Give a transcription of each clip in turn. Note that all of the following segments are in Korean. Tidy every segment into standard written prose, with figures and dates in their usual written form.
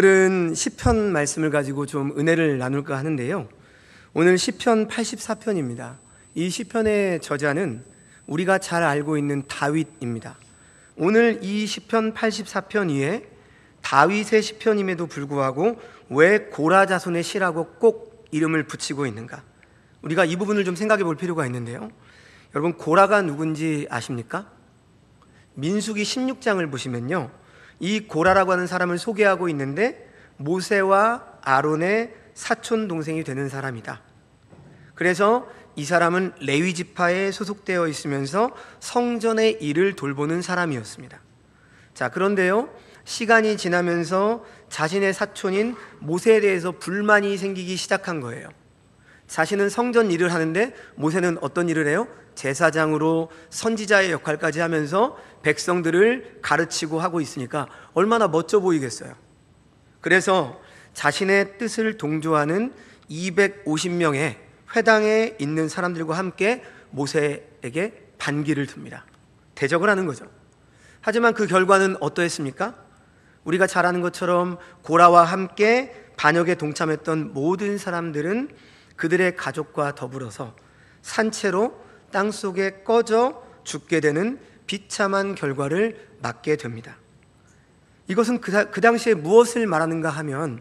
오늘은 시편 말씀을 가지고 좀 은혜를 나눌까 하는데요. 오늘 시편 84편입니다. 이 시편의 저자는 우리가 잘 알고 있는 다윗입니다. 오늘 이 시편 84편 위에 다윗의 시편임에도 불구하고 왜 고라 자손의 시라고 꼭 이름을 붙이고 있는가? 우리가 이 부분을 좀 생각해 볼 필요가 있는데요. 여러분, 고라가 누군지 아십니까? 민수기 16장을 보시면요, 이 고라라고 하는 사람을 소개하고 있는데 모세와 아론의 사촌 동생이 되는 사람이다. 그래서 이 사람은 레위 지파에 소속되어 있으면서 성전의 일을 돌보는 사람이었습니다. 자, 그런데요, 시간이 지나면서 자신의 사촌인 모세에 대해서 불만이 생기기 시작한 거예요. 자신은 성전 일을 하는데 모세는 어떤 일을 해요? 제사장으로 선지자의 역할까지 하면서 백성들을 가르치고 하고 있으니까 얼마나 멋져 보이겠어요. 그래서 자신의 뜻을 동조하는 250명의 회당에 있는 사람들과 함께 모세에게 반기를 듭니다. 대적을 하는 거죠. 하지만 그 결과는 어떠했습니까? 우리가 잘 아는 것처럼 고라와 함께 반역에 동참했던 모든 사람들은 그들의 가족과 더불어서 산채로 땅속에 꺼져 죽게 되는 비참한 결과를 맞게 됩니다. 이것은 그 당시에 무엇을 말하는가 하면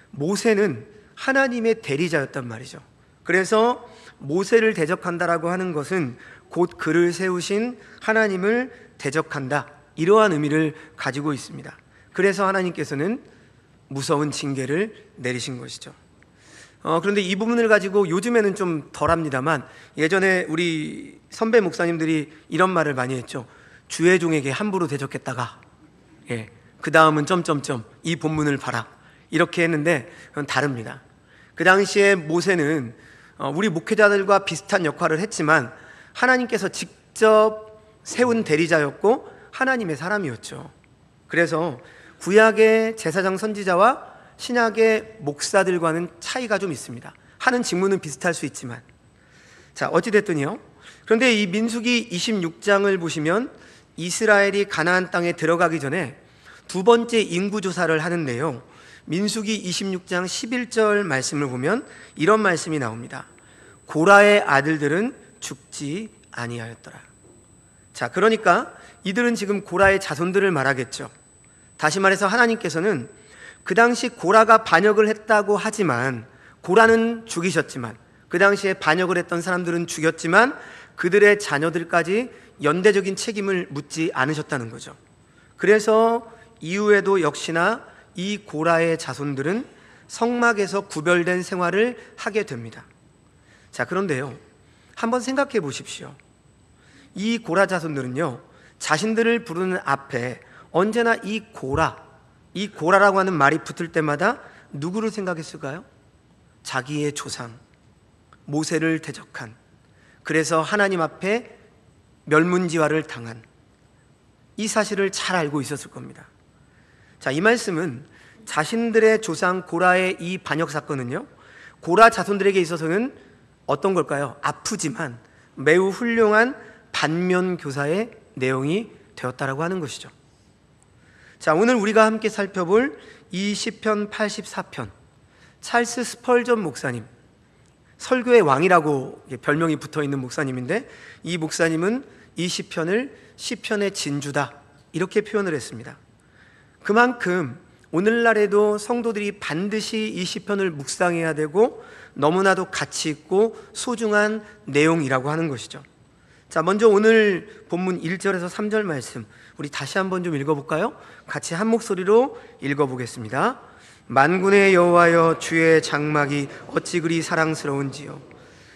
모세는 하나님의 대리자였단 말이죠. 그래서 모세를 대적한다라고 하는 것은 곧 그를 세우신 하나님을 대적한다, 이러한 의미를 가지고 있습니다. 그래서 하나님께서는 무서운 징계를 내리신 것이죠. 그런데 이 부분을 가지고 요즘에는 좀 덜합니다만 예전에 우리 선배 목사님들이 이런 말을 많이 했죠. 주의 종에게 함부로 대적했다가 그 다음은 점점점 이 본문을 봐라, 이렇게 했는데 그건 다릅니다. 그 당시에 모세는 우리 목회자들과 비슷한 역할을 했지만 하나님께서 직접 세운 대리자였고 하나님의 사람이었죠. 그래서 구약의 제사장 선지자와 신약의 목사들과는 차이가 좀 있습니다. 하는 직무는 비슷할 수 있지만. 자, 어찌됐든요, 그런데 이 민수기 26장을 보시면 이스라엘이 가나안 땅에 들어가기 전에 두 번째 인구조사를 하는데요, 민수기 26장 11절 말씀을 보면 이런 말씀이 나옵니다. 고라의 아들들은 죽지 아니하였더라. 자, 그러니까 이들은 지금 고라의 자손들을 말하겠죠. 다시 말해서 하나님께서는 그 당시 고라가 반역을 했다고 하지만, 고라는 죽이셨지만 그 당시에 반역을 했던 사람들은 죽였지만 그들의 자녀들까지 연대적인 책임을 묻지 않으셨다는 거죠. 그래서 이후에도 역시나 이 고라의 자손들은 성막에서 구별된 생활을 하게 됩니다. 자, 그런데요, 한번 생각해 보십시오. 이 고라 자손들은요, 자신들을 부르는 앞에 언제나 이 고라라고 하는 말이 붙을 때마다 누구를 생각했을까요? 자기의 조상 모세를 대적한, 그래서 하나님 앞에 멸문지화를 당한 이 사실을 잘 알고 있었을 겁니다. 자, 이 말씀은 자신들의 조상 고라의 이 반역 사건은요, 고라 자손들에게 있어서는 어떤 걸까요? 아프지만 매우 훌륭한 반면교사의 내용이 되었다라고 하는 것이죠. 자, 오늘 우리가 함께 살펴볼 이 시편 84편, 찰스 스펄전 목사님, 설교의 왕이라고 별명이 붙어있는 목사님인데, 이 목사님은 이 시편을 시편의 진주다, 이렇게 표현을 했습니다. 그만큼 오늘날에도 성도들이 반드시 이 시편을 묵상해야 되고 너무나도 가치 있고 소중한 내용이라고 하는 것이죠. 자, 먼저 오늘 본문 1절에서 3절 말씀 우리 다시 한번 좀 읽어볼까요? 같이 한 목소리로 읽어보겠습니다. 만군의 여호와여, 주의 장막이 어찌 그리 사랑스러운지요.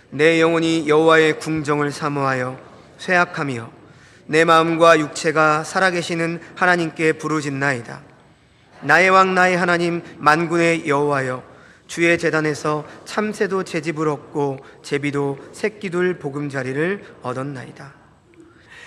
내 영혼이 여호와의 궁정을 사모하여 쇠약하며 내 마음과 육체가 살아계시는 하나님께 부르짖나이다. 나의 왕 나의 하나님 만군의 여호와여, 주의 제단에서 참새도 제집을 얻고 제비도 새끼둘 보금자리를 얻었나이다.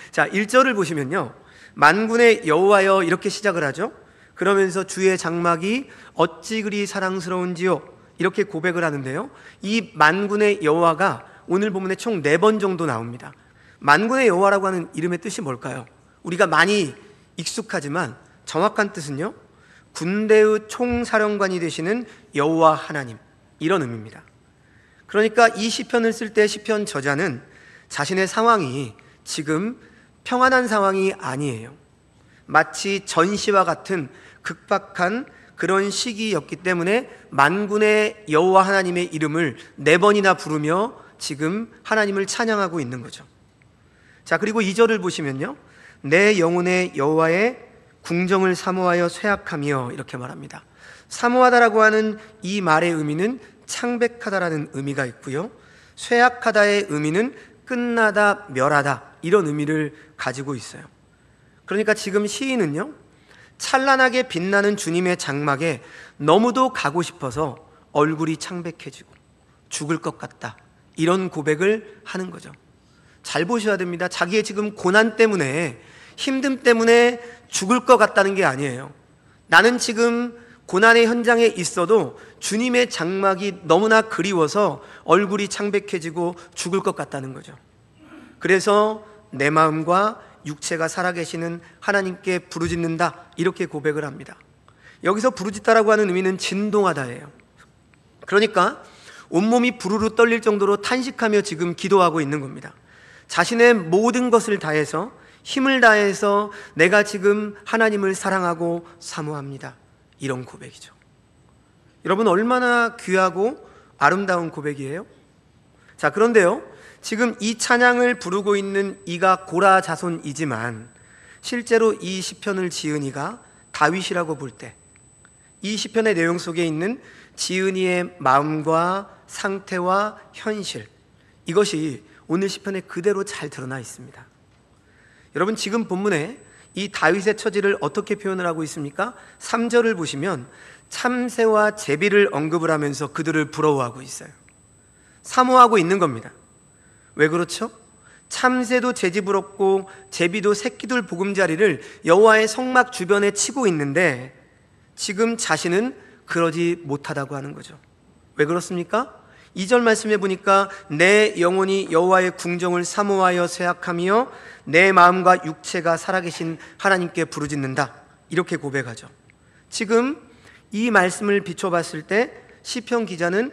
자, 1절을 보시면요, 만군의 여호와여 이렇게 시작을 하죠. 그러면서 주의 장막이 어찌 그리 사랑스러운지요, 이렇게 고백을 하는데요, 이 만군의 여호와가 오늘 본문에 총 4번 정도 나옵니다. 만군의 여호와라고 하는 이름의 뜻이 뭘까요? 우리가 많이 익숙하지만 정확한 뜻은요, 군대의 총사령관이 되시는 여호와 하나님, 이런 의미입니다. 그러니까 이 시편을 쓸 때 시편 저자는 자신의 상황이 지금 평안한 상황이 아니에요. 마치 전시와 같은 극박한 그런 시기였기 때문에 만군의 여호와 하나님의 이름을 4번이나 부르며 지금 하나님을 찬양하고 있는 거죠. 자, 그리고 2절을 보시면요, 내 영혼의 여호와의 궁정을 사모하여 쇠약하며, 이렇게 말합니다. 사모하다라고 하는 이 말의 의미는 창백하다라는 의미가 있고요, 쇠약하다의 의미는 끝나다, 멸하다, 이런 의미를 가지고 있어요. 그러니까 지금 시인은요, 찬란하게 빛나는 주님의 장막에 너무도 가고 싶어서 얼굴이 창백해지고 죽을 것 같다, 이런 고백을 하는 거죠. 잘 보셔야 됩니다. 자기의 지금 고난 때문에, 힘듦 때문에 죽을 것 같다는 게 아니에요. 나는 지금 고난의 현장에 있어도 주님의 장막이 너무나 그리워서 얼굴이 창백해지고 죽을 것 같다는 거죠. 그래서 내 마음과 육체가 살아계시는 하나님께 부르짖는다, 이렇게 고백을 합니다. 여기서 부르짖다라고 하는 의미는 진동하다예요. 그러니까 온몸이 부르르 떨릴 정도로 탄식하며 지금 기도하고 있는 겁니다. 자신의 모든 것을 다해서, 힘을 다해서 내가 지금 하나님을 사랑하고 사모합니다, 이런 고백이죠. 여러분, 얼마나 귀하고 아름다운 고백이에요? 자, 그런데요, 지금 이 찬양을 부르고 있는 이가 고라 자손이지만 실제로 이 시편을 지은 이가 다윗이라고 볼 때 이 시편의 내용 속에 있는 지은이의 마음과 상태와 현실, 이것이 오늘 시편에 그대로 잘 드러나 있습니다. 여러분, 지금 본문에 이 다윗의 처지를 어떻게 표현을 하고 있습니까? 3절을 보시면 참새와 제비를 언급을 하면서 그들을 부러워하고 있어요. 사모하고 있는 겁니다. 왜 그렇죠? 참새도 재지부럽고 제비도 새끼들 보금자리를 여호와의 성막 주변에 치고 있는데 지금 자신은 그러지 못하다고 하는 거죠. 왜 그렇습니까? 2절 말씀해 보니까 내 영혼이 여호와의 궁정을 사모하여 쇠약하며 내 마음과 육체가 살아계신 하나님께 부르짖는다, 이렇게 고백하죠. 지금 이 말씀을 비춰봤을 때 시편 기자는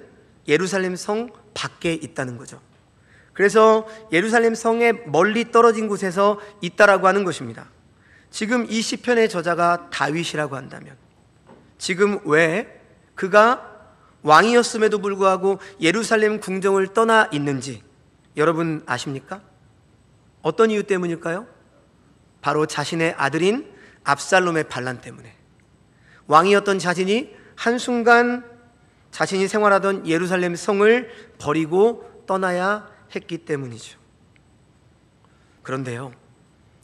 예루살렘 성 밖에 있다는 거죠. 그래서 예루살렘 성에 멀리 떨어진 곳에서 있다라고 하는 것입니다. 지금 이 시편의 저자가 다윗이라고 한다면 지금 왜 그가 왕이었음에도 불구하고 예루살렘 궁정을 떠나 있는지 여러분 아십니까? 어떤 이유 때문일까요? 바로 자신의 아들인 압살롬의 반란 때문에. 왕이었던 자신이 한순간 자신이 생활하던 예루살렘 성을 버리고 떠나야 했기 때문이죠. 그런데요,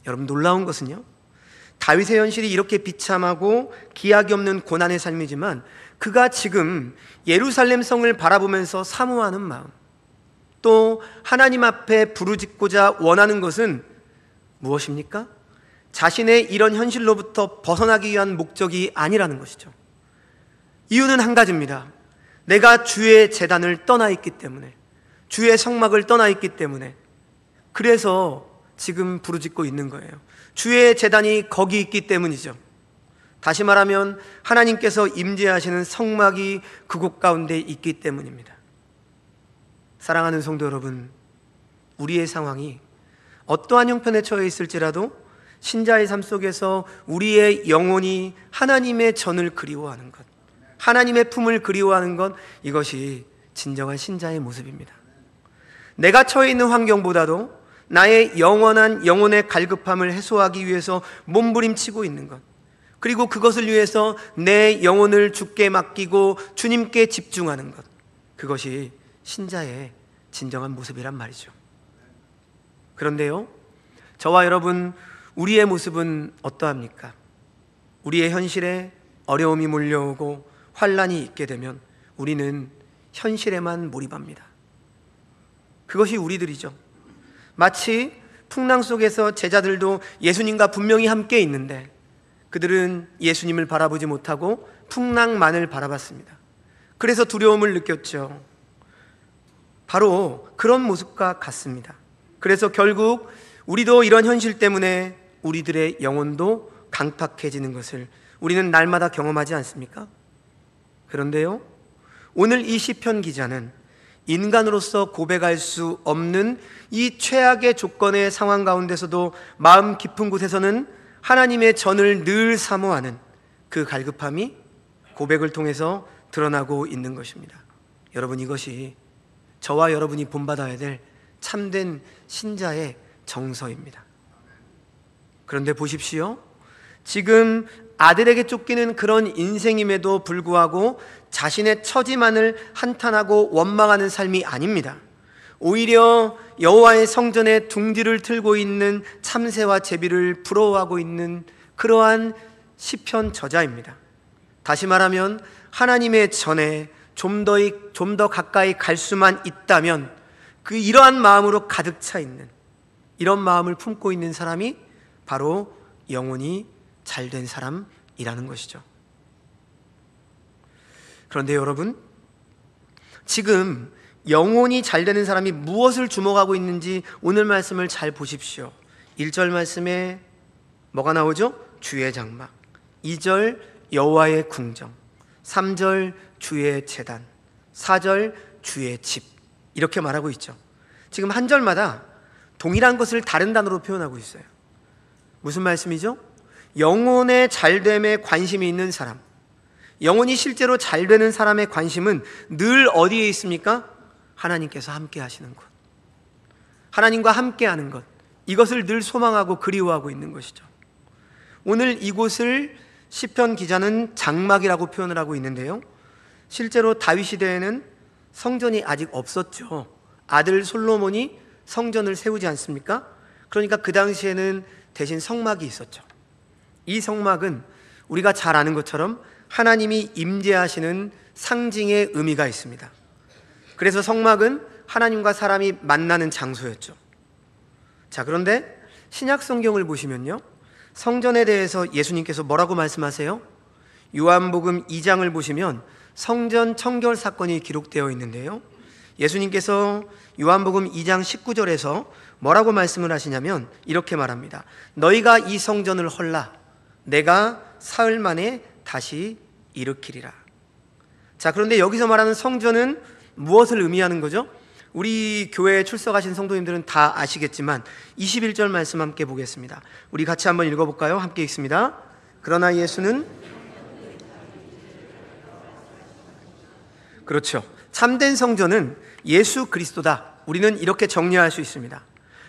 여러분, 놀라운 것은요, 다윗의 현실이 이렇게 비참하고 기약이 없는 고난의 삶이지만 그가 지금 예루살렘 성을 바라보면서 사모하는 마음, 또 하나님 앞에 부르짖고자 원하는 것은 무엇입니까? 자신의 이런 현실로부터 벗어나기 위한 목적이 아니라는 것이죠. 이유는 한 가지입니다. 내가 주의 제단을 떠나 있기 때문에, 주의 성막을 떠나 있기 때문에, 그래서 지금 부르짖고 있는 거예요. 주의 제단이 거기 있기 때문이죠. 다시 말하면 하나님께서 임재하시는 성막이 그곳 가운데 있기 때문입니다. 사랑하는 성도 여러분, 우리의 상황이 어떠한 형편에 처해 있을지라도 신자의 삶 속에서 우리의 영혼이 하나님의 전을 그리워하는 것, 하나님의 품을 그리워하는 것, 이것이 진정한 신자의 모습입니다. 내가 처해 있는 환경보다도 나의 영원한 영혼의 갈급함을 해소하기 위해서 몸부림치고 있는 것, 그리고 그것을 위해서 내 영혼을 주께 맡기고 주님께 집중하는 것, 그것이 신자의 진정한 모습이란 말이죠. 그런데요, 저와 여러분, 우리의 모습은 어떠합니까? 우리의 현실에 어려움이 몰려오고 환난이 있게 되면 우리는 현실에만 몰입합니다. 그것이 우리들이죠. 마치 풍랑 속에서 제자들도 예수님과 분명히 함께 있는데 그들은 예수님을 바라보지 못하고 풍랑만을 바라봤습니다. 그래서 두려움을 느꼈죠. 바로 그런 모습과 같습니다. 그래서 결국 우리도 이런 현실 때문에 우리들의 영혼도 강팍해지는 것을 우리는 날마다 경험하지 않습니까? 그런데요, 오늘 이 시편 기자는 인간으로서 고백할 수 없는 이 최악의 조건의 상황 가운데서도 마음 깊은 곳에서는 하나님의 전을 늘 사모하는 그 갈급함이 고백을 통해서 드러나고 있는 것입니다. 여러분, 이것이 저와 여러분이 본받아야 될 참된 신자의 정서입니다. 그런데 보십시오. 지금 아들에게 쫓기는 그런 인생임에도 불구하고 자신의 처지만을 한탄하고 원망하는 삶이 아닙니다. 오히려 여호와의 성전에 둥지를 틀고 있는 참새와 제비를 부러워하고 있는 그러한 시편 저자입니다. 다시 말하면 하나님의 전에 좀 더 가까이 갈 수만 있다면 이러한 마음으로 가득 차 있는, 이런 마음을 품고 있는 사람이 바로 영혼이 잘된 사람이라는 것이죠. 그런데 여러분, 지금 영혼이 잘 되는 사람이 무엇을 주목하고 있는지 오늘 말씀을 잘 보십시오. 1절 말씀에 뭐가 나오죠? 주의 장막. 2절 여호와의 궁정. 3절 주의 제단. 4절 주의 집. 이렇게 말하고 있죠. 지금 한 절마다 동일한 것을 다른 단어로 표현하고 있어요. 무슨 말씀이죠? 영혼의 잘됨에 관심이 있는 사람, 영혼이 실제로 잘 되는 사람의 관심은 늘 어디에 있습니까? 하나님께서 함께 하시는 것, 하나님과 함께 하는 것, 이것을 늘 소망하고 그리워하고 있는 것이죠. 오늘 이곳을 시편 기자는 장막이라고 표현을 하고 있는데요, 실제로 다윗 시대에는 성전이 아직 없었죠. 아들 솔로몬이 성전을 세우지 않습니까? 그러니까 그 당시에는 대신 성막이 있었죠. 이 성막은 우리가 잘 아는 것처럼 하나님이 임재하시는 상징의 의미가 있습니다. 그래서 성막은 하나님과 사람이 만나는 장소였죠. 자, 그런데 신약 성경을 보시면요, 성전에 대해서 예수님께서 뭐라고 말씀하세요? 요한복음 2장을 보시면 성전 청결 사건이 기록되어 있는데요, 예수님께서 요한복음 2장 19절에서 뭐라고 말씀을 하시냐면 이렇게 말합니다. 너희가 이 성전을 헐라 내가 사흘 만에 다시 일으키리라. 자, 그런데 여기서 말하는 성전은 무엇을 의미하는 거죠? 우리 교회에 출석하신 성도님들은 다 아시겠지만 21절 말씀 함께 보겠습니다. 우리 같이 한번 읽어볼까요? 함께 읽습니다. 그러나 예수는, 그렇죠, 참된 성전은 예수 그리스도다. 우리는 이렇게 정리할 수 있습니다.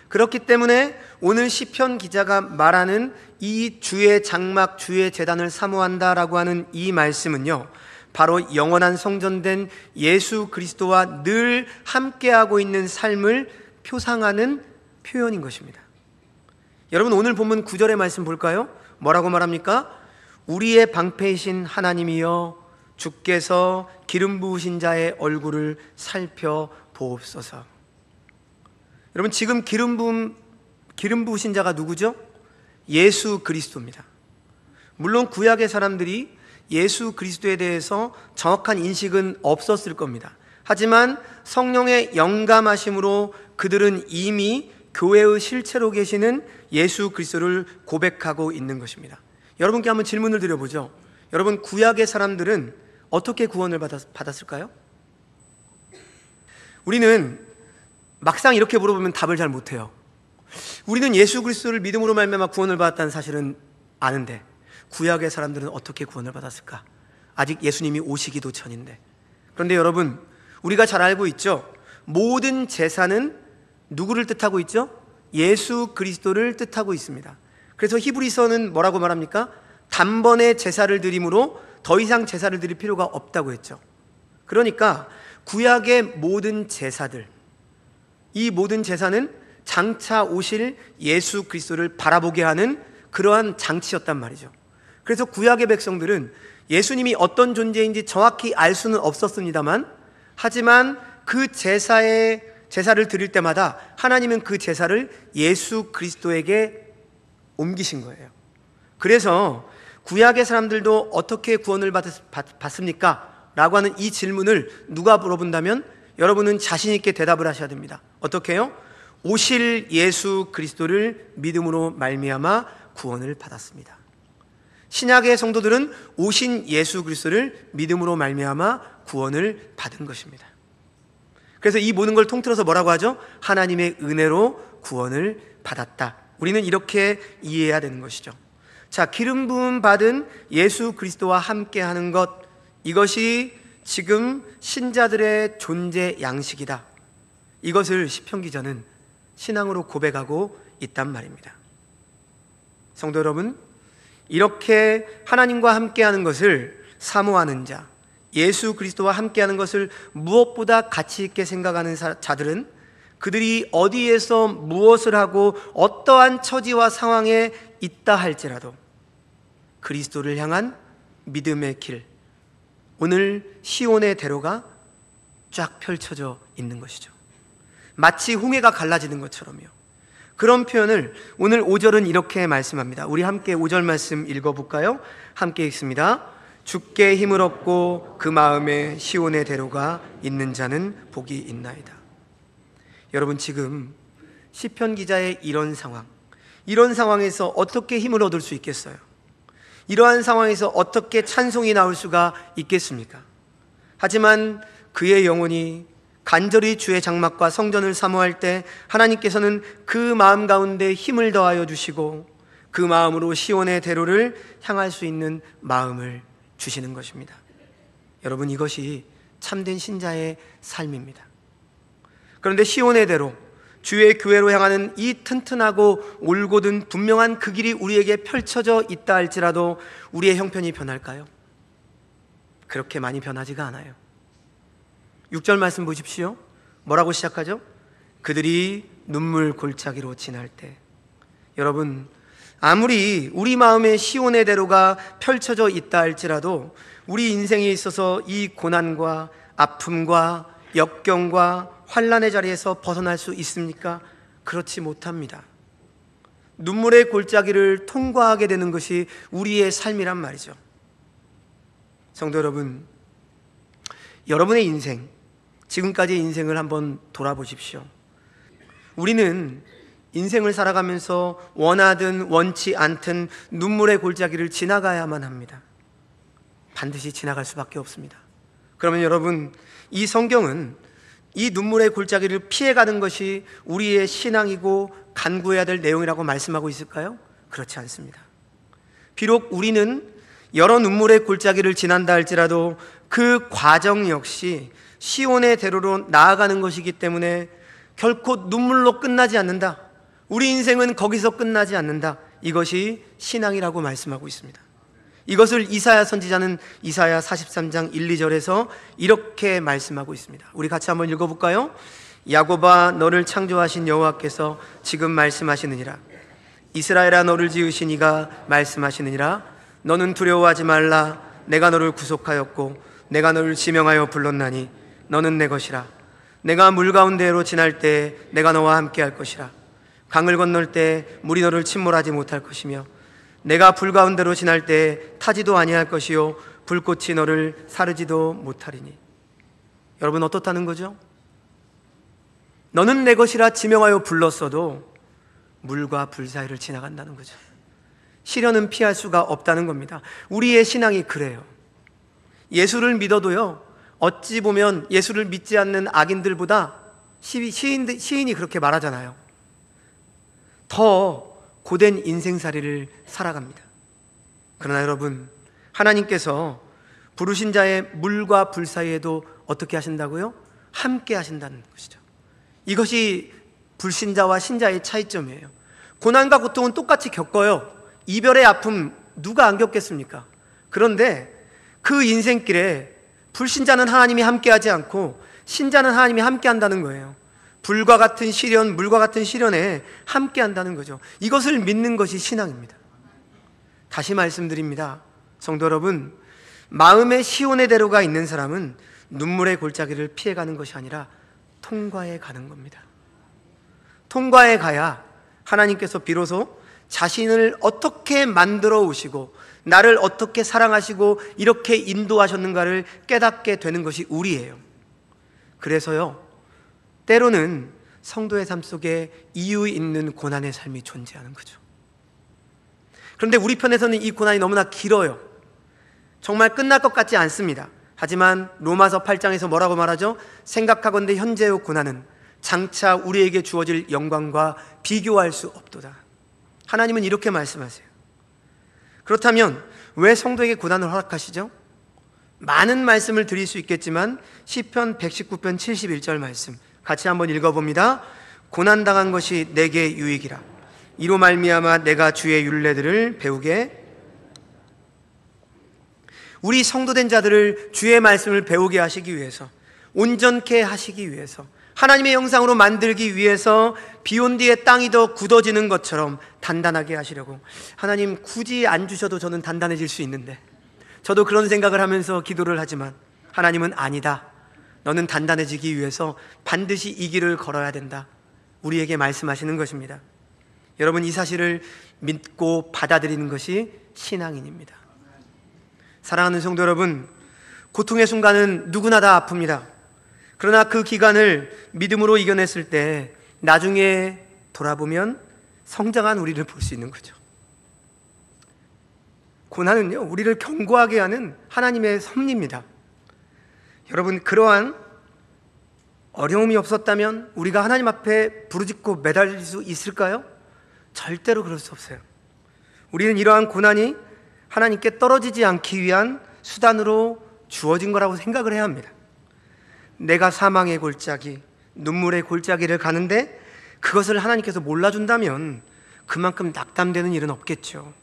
그렇기 때문에 오늘 시편 기자가 말하는 이 주의 장막, 주의 제단을 사모한다라고 하는 이 말씀은요, 바로 영원한 성전된 예수 그리스도와 늘 함께하고 있는 삶을 표상하는 표현인 것입니다. 여러분, 오늘 본문 9절의 말씀 볼까요? 뭐라고 말합니까? 우리의 방패이신 하나님이여 주께서 기름 부으신 자의 얼굴을 살펴보옵소서. 여러분, 지금 기름 부으신 자가 누구죠? 예수 그리스도입니다. 물론 구약의 사람들이 예수 그리스도에 대해서 정확한 인식은 없었을 겁니다. 하지만 성령의 영감하심으로 그들은 이미 교회의 실체로 계시는 예수 그리스도를 고백하고 있는 것입니다. 여러분께 한번 질문을 드려보죠. 여러분, 구약의 사람들은 어떻게 구원을 받았을까요? 우리는 막상 이렇게 물어보면 답을 잘 못해요. 우리는 예수 그리스도를 믿음으로 말미암아 구원을 받았다는 사실은 아는데 구약의 사람들은 어떻게 구원을 받았을까? 아직 예수님이 오시기도 전인데. 그런데 여러분, 우리가 잘 알고 있죠? 모든 제사는 누구를 뜻하고 있죠? 예수 그리스도를 뜻하고 있습니다. 그래서 히브리서는 뭐라고 말합니까? 단번에 제사를 드림으로 더 이상 제사를 드릴 필요가 없다고 했죠. 그러니까 구약의 모든 제사들, 이 모든 제사는 장차 오실 예수 그리스도를 바라보게 하는 그러한 장치였단 말이죠. 그래서 구약의 백성들은 예수님이 어떤 존재인지 정확히 알 수는 없었습니다만, 하지만 그 제사를 드릴 때마다 하나님은 그 제사를 예수 그리스도에게 옮기신 거예요. 그래서 구약의 사람들도 어떻게 구원을 받습니까? 라고 하는 이 질문을 누가 물어본다면 여러분은 자신 있게 대답을 하셔야 됩니다. 어떻게 해요? 오실 예수 그리스도를 믿음으로 말미암아 구원을 받았습니다. 신약의 성도들은 오신 예수 그리스도를 믿음으로 말미암아 구원을 받은 것입니다. 그래서 이 모든 걸 통틀어서 뭐라고 하죠? 하나님의 은혜로 구원을 받았다. 우리는 이렇게 이해해야 되는 것이죠. 자, 기름 부음 받은 예수 그리스도와 함께하는 것, 이것이 지금 신자들의 존재 양식이다. 이것을 시편 기자는 신앙으로 고백하고 있단 말입니다. 성도 여러분, 이렇게 하나님과 함께하는 것을 사모하는 자, 예수 그리스도와 함께하는 것을 무엇보다 가치 있게 생각하는 자들은 그들이 어디에서 무엇을 하고 어떠한 처지와 상황에 있다 할지라도 그리스도를 향한 믿음의 길, 오늘 시온의 대로가 쫙 펼쳐져 있는 것이죠. 마치 홍해가 갈라지는 것처럼요. 그런 표현을 오늘 5절은 이렇게 말씀합니다. 우리 함께 5절 말씀 읽어볼까요? 함께 읽습니다. 주께 힘을 얻고 그 마음에 시온의 대로가 있는 자는 복이 있나이다. 여러분, 지금 시편 기자의 이런 상황에서 어떻게 힘을 얻을 수 있겠어요? 이러한 상황에서 어떻게 찬송이 나올 수가 있겠습니까? 하지만 그의 영혼이 간절히 주의 장막과 성전을 사모할 때 하나님께서는 그 마음 가운데 힘을 더하여 주시고 그 마음으로 시온의 대로를 향할 수 있는 마음을 주시는 것입니다. 여러분, 이것이 참된 신자의 삶입니다. 그런데 시온의 대로, 주의 교회로 향하는 이 튼튼하고 올곧은 분명한 그 길이 우리에게 펼쳐져 있다 할지라도 우리의 형편이 변할까요? 그렇게 많이 변하지가 않아요. 6절 말씀 보십시오. 뭐라고 시작하죠? 그들이 눈물 골짜기로 지날 때. 여러분, 아무리 우리 마음에 시온의 대로가 펼쳐져 있다 할지라도 우리 인생에 있어서 이 고난과 아픔과 역경과 환난의 자리에서 벗어날 수 있습니까? 그렇지 못합니다. 눈물의 골짜기를 통과하게 되는 것이 우리의 삶이란 말이죠. 성도 여러분, 여러분의 인생, 지금까지의 인생을 한번 돌아보십시오. 우리는 인생을 살아가면서 원하든 원치 않든 눈물의 골짜기를 지나가야만 합니다. 반드시 지나갈 수밖에 없습니다. 그러면 여러분, 이 성경은 이 눈물의 골짜기를 피해가는 것이 우리의 신앙이고 간구해야 될 내용이라고 말씀하고 있을까요? 그렇지 않습니다. 비록 우리는 여러 눈물의 골짜기를 지난다 할지라도 그 과정 역시 시온의 대로로 나아가는 것이기 때문에 결코 눈물로 끝나지 않는다. 우리 인생은 거기서 끝나지 않는다. 이것이 신앙이라고 말씀하고 있습니다. 이것을 이사야 선지자는 이사야 43장 1, 2절에서 이렇게 말씀하고 있습니다. 우리 같이 한번 읽어볼까요? 야곱아, 너를 창조하신 여호와께서 지금 말씀하시느니라. 이스라엘아, 너를 지으신 이가 말씀하시느니라. 너는 두려워하지 말라. 내가 너를 구속하였고 내가 너를 지명하여 불렀나니 너는 내 것이라. 내가 물 가운데로 지날 때 내가 너와 함께 할 것이라. 강을 건널 때 물이 너를 침몰하지 못할 것이며 내가 불 가운데로 지날 때 타지도 아니할 것이요 불꽃이 너를 사르지도 못하리니. 여러분, 어떻다는 거죠? 너는 내 것이라 지명하여 불렀어도 물과 불 사이를 지나간다는 거죠. 시련은 피할 수가 없다는 겁니다. 우리의 신앙이 그래요. 예수를 믿어도요, 어찌 보면 예수를 믿지 않는 악인들보다 시인이 그렇게 말하잖아요. 더 고된 인생살이를 살아갑니다. 그러나 여러분, 하나님께서 부르신 자의 물과 불 사이에도 어떻게 하신다고요? 함께 하신다는 것이죠. 이것이 불신자와 신자의 차이점이에요. 고난과 고통은 똑같이 겪어요. 이별의 아픔 누가 안 겪겠습니까? 그런데 그 인생길에 불신자는 하나님이 함께하지 않고 신자는 하나님이 함께한다는 거예요. 불과 같은 시련, 물과 같은 시련에 함께한다는 거죠. 이것을 믿는 것이 신앙입니다. 다시 말씀드립니다. 성도 여러분, 마음의 시온의 대로가 있는 사람은 눈물의 골짜기를 피해가는 것이 아니라 통과해 가는 겁니다. 통과해 가야 하나님께서 비로소 자신을 어떻게 만들어 오시고 나를 어떻게 사랑하시고 이렇게 인도하셨는가를 깨닫게 되는 것이 우리예요. 그래서요, 때로는 성도의 삶 속에 이유 있는 고난의 삶이 존재하는 거죠. 그런데 우리 편에서는 이 고난이 너무나 길어요. 정말 끝날 것 같지 않습니다. 하지만 로마서 8장에서 뭐라고 말하죠? 생각하건대 현재의 고난은 장차 우리에게 주어질 영광과 비교할 수 없도다. 하나님은 이렇게 말씀하세요. 그렇다면 왜 성도에게 고난을 허락하시죠? 많은 말씀을 드릴 수 있겠지만 시편 119편 71절 말씀 같이 한번 읽어봅니다. 고난당한 것이 내게 유익이라. 이로 말미암아 내가 주의 율례들을 배우게. 우리 성도된 자들을 주의 말씀을 배우게 하시기 위해서, 온전케 하시기 위해서, 하나님의 형상으로 만들기 위해서 비온 뒤에 땅이 더 굳어지는 것처럼 단단하게 하시려고. 하나님 굳이 안 주셔도 저는 단단해질 수 있는데, 저도 그런 생각을 하면서 기도를 하지만 하나님은 아니다. 너는 단단해지기 위해서 반드시 이 길을 걸어야 된다. 우리에게 말씀하시는 것입니다. 여러분, 이 사실을 믿고 받아들이는 것이 신앙인입니다. 사랑하는 성도 여러분, 고통의 순간은 누구나 다 아픕니다. 그러나 그 기간을 믿음으로 이겨냈을 때 나중에 돌아보면 성장한 우리를 볼 수 있는 거죠. 고난은요, 우리를 견고하게 하는 하나님의 섭리입니다. 여러분, 그러한 어려움이 없었다면 우리가 하나님 앞에 부르짖고 매달릴 수 있을까요? 절대로 그럴 수 없어요. 우리는 이러한 고난이 하나님께 떨어지지 않기 위한 수단으로 주어진 거라고 생각을 해야 합니다. 내가 사망의 골짜기, 눈물의 골짜기를 가는데 그것을 하나님께서 몰라준다면 그만큼 낙담되는 일은 없겠죠.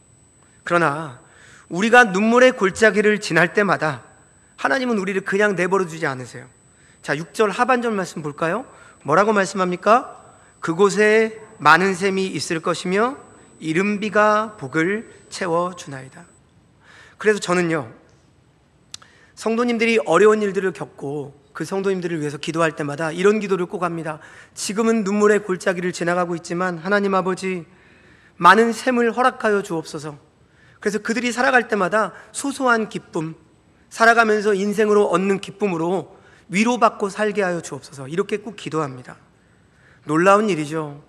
그러나 우리가 눈물의 골짜기를 지날 때마다 하나님은 우리를 그냥 내버려 두지 않으세요. 자, 6절 하반절 말씀 볼까요? 뭐라고 말씀합니까? 그곳에 많은 샘이 있을 것이며 이른비가 복을 채워주나이다. 그래서 저는요, 성도님들이 어려운 일들을 겪고 그 성도님들을 위해서 기도할 때마다 이런 기도를 꼭 합니다. 지금은 눈물의 골짜기를 지나가고 있지만 하나님 아버지, 많은 샘을 허락하여 주옵소서. 그래서 그들이 살아갈 때마다 소소한 기쁨, 살아가면서 인생으로 얻는 기쁨으로 위로받고 살게 하여 주옵소서. 이렇게 꼭 기도합니다. 놀라운 일이죠.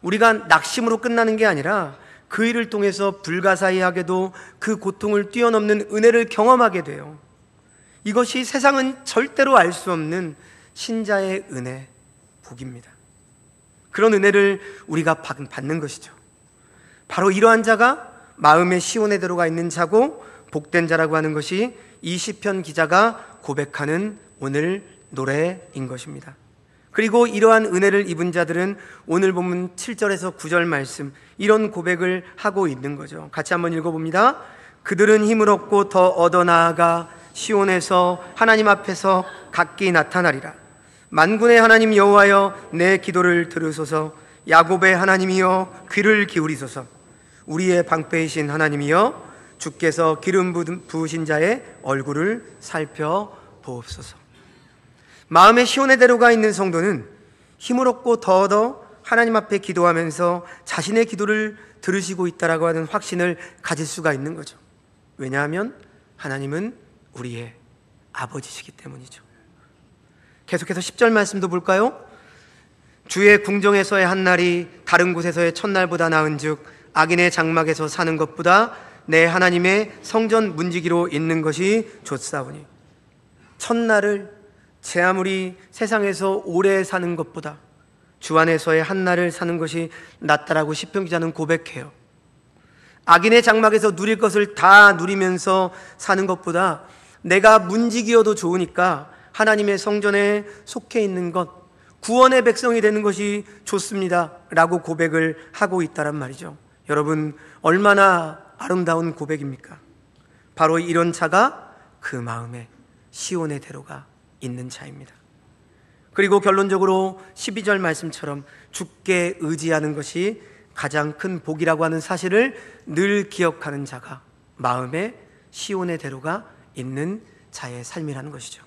우리가 낙심으로 끝나는 게 아니라 그 일을 통해서 불가사의하게도 그 고통을 뛰어넘는 은혜를 경험하게 돼요. 이것이 세상은 절대로 알 수 없는 신자의 은혜, 복입니다. 그런 은혜를 우리가 받는 것이죠. 바로 이러한 자가 마음의 시온의 대로가 있는 자고 복된 자라고 하는 것이 이 시편 기자가 고백하는 오늘 노래인 것입니다. 그리고 이러한 은혜를 입은 자들은 오늘 본문 7절에서 9절 말씀, 이런 고백을 하고 있는 거죠. 같이 한번 읽어봅니다. 그들은 힘을 얻고 더 얻어나아가 시온에서 하나님 앞에서 각기 나타나리라. 만군의 하나님 여호와여, 내 기도를 들으소서. 야곱의 하나님이여, 귀를 기울이소서. 우리의 방패이신 하나님이여, 주께서 기름 부으신 자의 얼굴을 살펴보옵소서. 마음의 시온의 대로가 있는 성도는 힘을 얻고 더 얻어 하나님 앞에 기도하면서 자신의 기도를 들으시고 있다라고 하는 확신을 가질 수가 있는 거죠. 왜냐하면 하나님은 우리의 아버지시기 때문이죠. 계속해서 10절 말씀도 볼까요? 주의 궁정에서의 한날이 다른 곳에서의 첫날보다 나은즉 악인의 장막에서 사는 것보다 내 하나님의 성전 문지기로 있는 것이 좋사오니. 첫날을 제 아무리 세상에서 오래 사는 것보다 주 안에서의 한날을 사는 것이 낫다라고 시편 기자는 고백해요. 악인의 장막에서 누릴 것을 다 누리면서 사는 것보다 내가 문지기여도 좋으니까 하나님의 성전에 속해 있는 것, 구원의 백성이 되는 것이 좋습니다 라고 고백을 하고 있다란 말이죠. 여러분, 얼마나 아름다운 고백입니까? 바로 이런 자가 그 마음에 시온의 대로가 있는 자입니다. 그리고 결론적으로 12절 말씀처럼 주께 의지하는 것이 가장 큰 복이라고 하는 사실을 늘 기억하는 자가 마음에 시온의 대로가 있는 자의 삶이라는 것이죠.